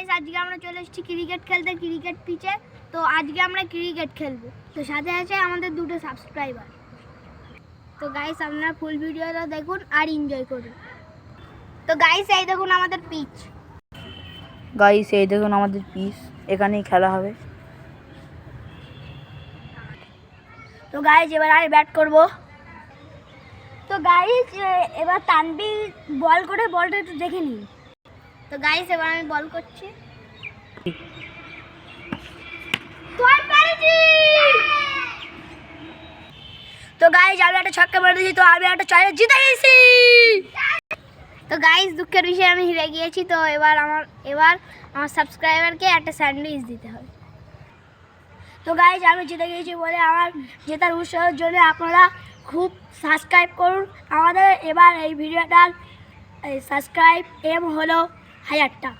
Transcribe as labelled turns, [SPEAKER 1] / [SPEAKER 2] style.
[SPEAKER 1] Guys আজকে আমরা চলে এসেছি ক্রিকেট খেলতে, ক্রিকেট পিচে। তো আজকে আমরা ক্রিকেট খেলবো। তো সাথে আছে আমাদের দুটো সাবস্ক্রাইবার। তো গাইস আপনারা ফুল ভিডিওটা দেখুন আর এনজয় করুন। তো গাইস এই দেখুন আমাদের পিচ।
[SPEAKER 2] গাইস এই দেখুন আমাদের পিচ, এখানেই খেলা হবে।
[SPEAKER 1] তো গাইস এবার আমি ব্যাট করব। তো গাইস এবার তানবীর বল করে বলটা একটু দেখে নিন। তো গাইস এবার আমি বল করছি। তো গাইস আমি একটা ছক্কা মেরে দিয়েছি, তো আমি একটা চালে জিতে গেছি। তো গাইস দুঃখের বিষয়ে আমি হেরে গিয়েছি। তো এবার আমার সাবস্ক্রাইবারকে একটা স্যান্ডউইচ দিতে হবে। তো গাইস আমি জিতে গিয়েছি বলে আমার জেতার উৎসাহের জন্য আপনারা খুব সাবস্ক্রাইব করুন আমাদের। এবার এই ভিডিওটার সাবস্ক্রাইব হলো 1000টা।